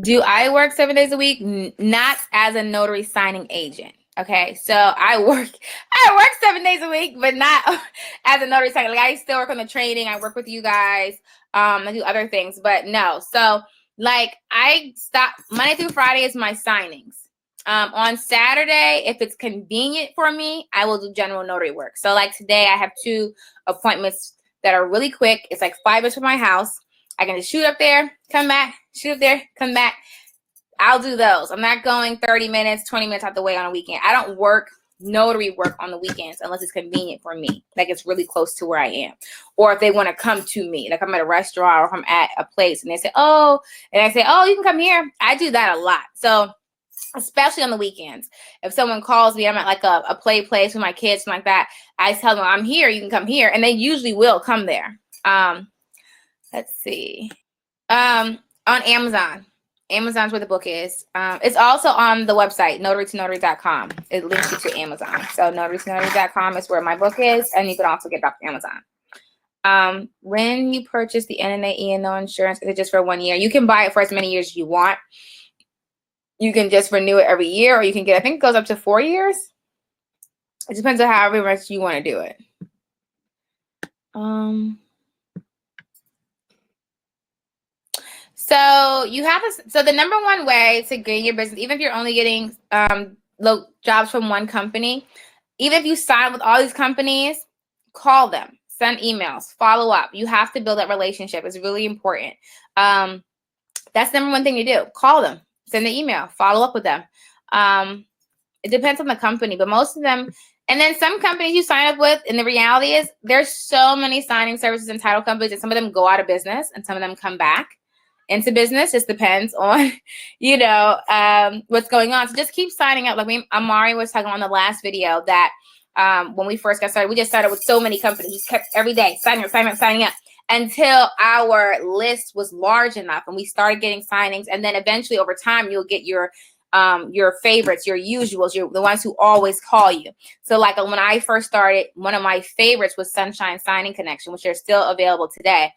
Do I work 7 days a week? Not as a notary signing agent. Okay, so I work 7 days a week, but not as a notary signing. Like I still work on the training. I work with you guys. I do other things, but no. So like I stop Monday through Friday is my signings. On Saturday, if it's convenient for me, I will do general notary work. So like today, I have 2 appointments that are really quick. It's like 5 minutes from my house. I can just shoot up there, come back, shoot up there, come back. I'll do those. I'm not going 30 minutes, 20 minutes out the way on a weekend. I don't work notary work on the weekends unless it's convenient for me. Like it's really close to where I am. Or if they want to come to me, like I'm at a restaurant or if I'm at a place and they say, oh, and I say, oh, you can come here. I do that a lot. So especially on the weekends, if someone calls me, I'm at like a play place with my kids, something like that. I tell them I'm here, you can come here. And they usually will come there. Let's see. On Amazon. Amazon's where the book is. It's also on the website, notarytonotary.com. It links you to Amazon. So notarytonotary.com is where my book is, and you can also get it off Amazon. When you purchase the NNA E&O insurance, is it just for 1 year? You can buy it for as many years as you want. You can just renew it every year, or you can get, I think it goes up to 4 years. It depends on however much you want to do it. So you have so the number one way to gain your business, even if you're only getting jobs from one company, even if you sign with all these companies, call them, send emails, follow up. You have to build that relationship. It's really important. That's the number one thing you do. Call them, send an email, follow up with them. It depends on the company, but most of them, and then some companies you sign up with, and the reality is there's so many signing services and title companies, and some of them go out of business and some of them come back into business. Just depends on, what's going on. So just keep signing up. Like Amari was talking on the last video that when we first got started, we just started with so many companies. We just kept every day signing up until our list was large enough and we started getting signings. And then eventually over time, you'll get your favorites, your usuals, the ones who always call you. So like when I first started, one of my favorites was Sunshine Signing Connection, which are still available today.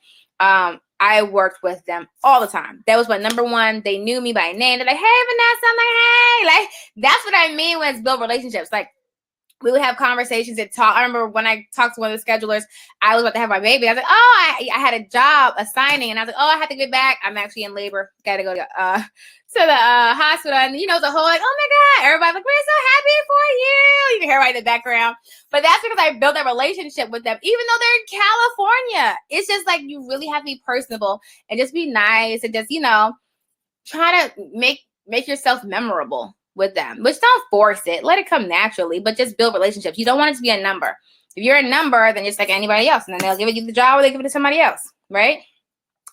I worked with them all the time. That was my number one. They knew me by name. They're like, hey, Vanessa. I'm like, hey. Like, that's what I mean when it's build relationships. Like, we would have conversations and talk. I remember when I talked to one of the schedulers, I was about to have my baby. I was like, oh, I had a job, a signing. And I was like, oh, I have to get back. I'm actually in labor. Got to go to the hospital. And, the whole like, oh, my God. Everybody's like, we're so happy for you. You can hear right in the background. But that's because I built that relationship with them, even though they're in California. It's just like you really have to be personable and just be nice and just, try to make yourself memorable with them, which don't force it. Let it come naturally, but just build relationships. You don't want it to be a number. If you're a number, then just like anybody else, and then they'll give you the job or they give it to somebody else, right?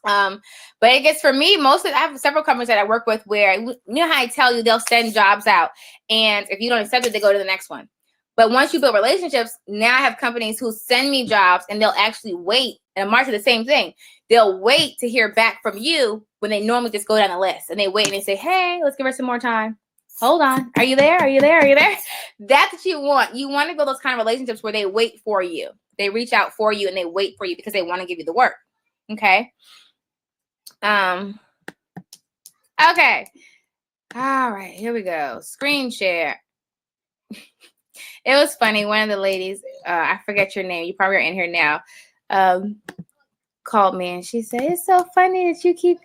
But I guess for me, I have several companies that I work with where, how I tell you, they'll send jobs out, and if you don't accept it, they go to the next one. But once you build relationships, now I have companies who send me jobs and they'll actually wait. And March is the same thing. They'll wait to hear back from you when they normally just go down the list, and they wait and they say, hey, let's give her some more time. Hold on. Are you there? Are you there? Are you there? That's what you want. You want to build those kind of relationships where they wait for you. They reach out for you and they wait for you because they want to give you the work. Okay. Okay. All right. Here we go. Screen share. It was funny. One of the ladies, I forget your name. You probably are in here now. Called me and she said, it's so funny that you keep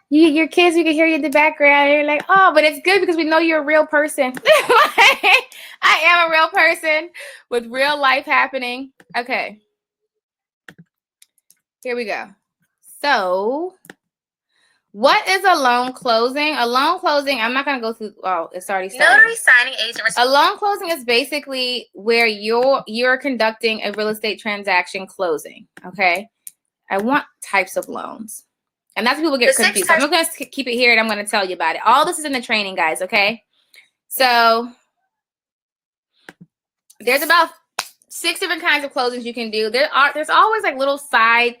your kids, you can hear you in the background. And you're like, oh, but it's good because we know you're a real person. I am a real person with real life happening. Okay. Here we go. So what is a loan closing? A loan closing, I'm not going to go through. Oh, it's already started. Notary signing agent. A loan closing is basically where you're conducting a real estate transaction closing. Okay. I want types of loans. And that's when people get confused. I'm not going to keep it here and I'm going to tell you about it. All this is in the training, guys, okay? So there's about 6 different kinds of closings you can do. There's always like little side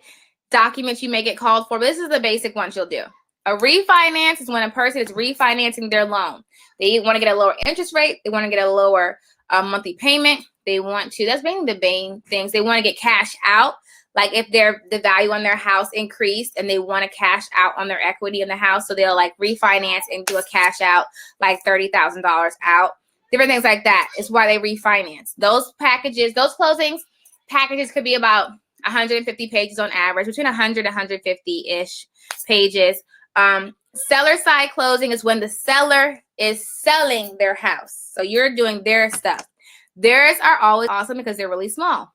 documents you may get called for, but this is the basic ones you'll do. A refinance is when a person is refinancing their loan. They want to get a lower interest rate. They want to get a lower monthly payment. They want to, that's mainly the main things. They want to get cash out. like if the value on their house increased and they want to cash out on their equity in the house, so they'll like refinance and do a cash out like $30,000 out. Different things like that is why they refinance. Those packages, those closings packages could be about 150 pages on average, between 100 and 150-ish pages. Seller side closing is when the seller is selling their house. So you're doing their stuff. Theirs are always awesome because they're really small,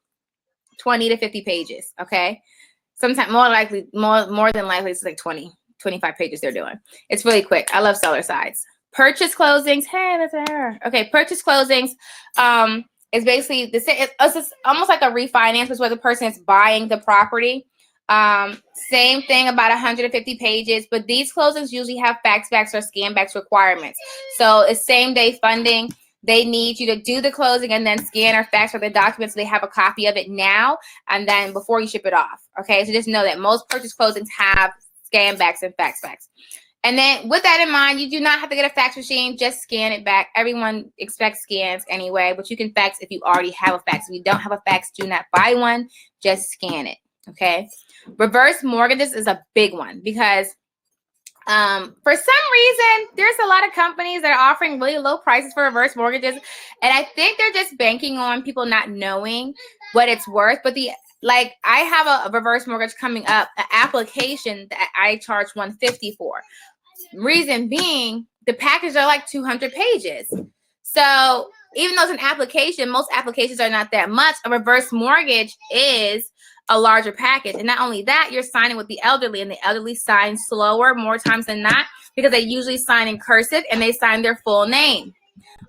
20 to 50 pages, okay? Sometimes more than likely it's like 20, 25 pages they're doing. It's really quick. I love seller sides. Purchase closings. Hey, that's an error. Okay, purchase closings is basically the same. It's almost like a refinance, which is where the person is buying the property. Same thing, about 150 pages, but these closings usually have fax backs or scan backs requirements. So it's same day funding. They need you to do the closing and then scan or fax for the documents so they have a copy of it now and then before you ship it off. Okay, so just know that most purchase closings have scan backs and fax backs. And then with that in mind, you do not have to get a fax machine, just scan it back. Everyone expects scans anyway, but you can fax if you already have a fax. If you don't have a fax, do not buy one, just scan it, okay? Reverse mortgages is a big one because for some reason, there's a lot of companies that are offering really low prices for reverse mortgages. And I think they're just banking on people not knowing what it's worth. But I have a reverse mortgage coming up, an application that I charge $150 for. Reason being, the packages are like 200 pages. So even though it's an application, most applications are not that much. A reverse mortgage is a larger package. And not only that, you're signing with the elderly, and the elderly sign slower more times than not because they usually sign in cursive and they sign their full name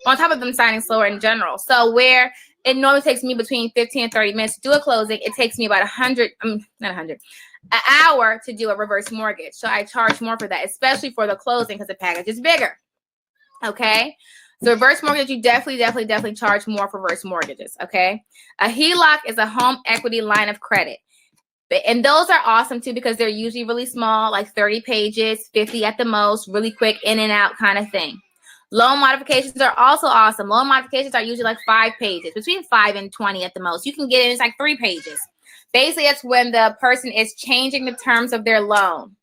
on top of them signing slower in general. So where it normally takes me between 15 and 30 minutes to do a closing, it takes me about an hour to do a reverse mortgage. So I charge more for that, especially for the closing because the package is bigger. Okay. So reverse mortgage, you definitely charge more for reverse mortgages, okay? A HELOC is a home equity line of credit. And those are awesome too because they're usually really small, like 30 pages, 50 at the most, really quick in and out kind of thing. Loan modifications are also awesome. Loan modifications are usually like 5 pages, between 5 and 20 at the most. You can get it, it's like 3 pages. Basically, it's when the person is changing the terms of their loan.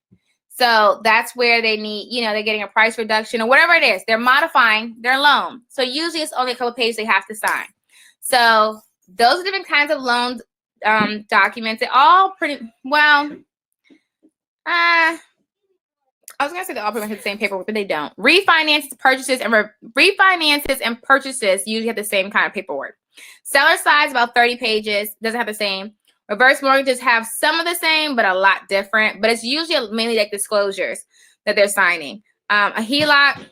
So that's where they need, they're getting a price reduction or whatever it is. They're modifying their loan. So usually it's only a couple pages they have to sign. So those are different kinds of loan documents. They're all pretty, well, I was going to say they all pretty much have the same paperwork, but they don't. Refinances, purchases and purchases usually have the same kind of paperwork. Seller side's about 30 pages, doesn't have the same. Reverse mortgages have some of the same, but a lot different. But it's usually mainly like disclosures that they're signing. A HELOC,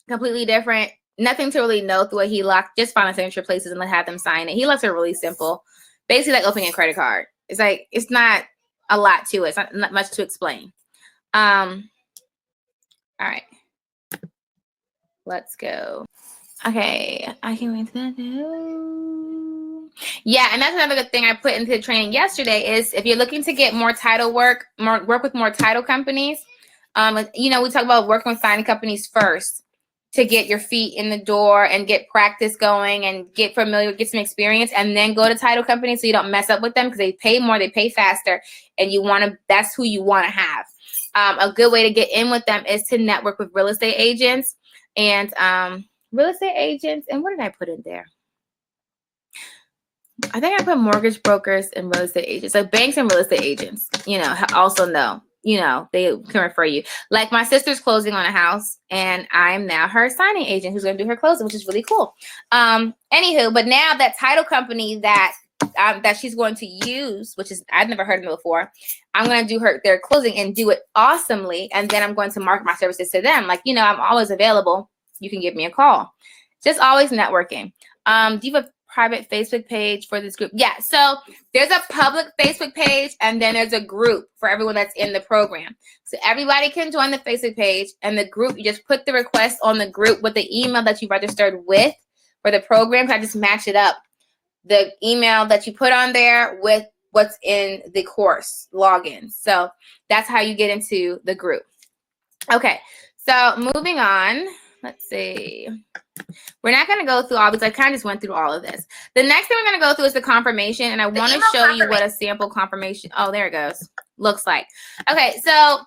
completely different. Nothing to really know through a HELOC. Just find a signature places and have them sign it. HELOCs are really simple. Basically like opening a credit card. It's not a lot to it. It's not much to explain. All right. Let's go. Okay. I can wait to that. Yeah, and that's another good thing I put into the training yesterday is if you're looking to get more title work with more title companies, we talk about working with signing companies first to get your feet in the door and get practice going and get familiar, get some experience, and then go to title companies so you don't mess up with them because they pay more, they pay faster, and that's who you want to have. A good way to get in with them is to network with real estate agents and and what did I put in there? I think I put mortgage brokers and real estate agents. So banks and real estate agents, also know, they can refer you. Like my sister's closing on a house and I'm now her signing agent who's going to do her closing, which is really cool. Anywho, but now that title company that she's going to use, which is, I've never heard of them before, I'm going to do their closing and do it awesomely. And then I'm going to market my services to them. Like, I'm always available. You can give me a call. Just always networking. Do you have a private Facebook page for this group? Yeah, so there's a public Facebook page and then there's a group for everyone that's in the program. So everybody can join the Facebook page and the group, you just put the request on the group with the email that you registered with for the program. I just match it up. The email that you put on there with what's in the course login. So that's how you get into the group. Okay, so moving on. let's see. We're not going to go through all these. I kind of just went through all of this. The next thing we're going to go through is the confirmation, and I want to show you what a sample confirmation. Oh, there it goes. Looks like. Okay, so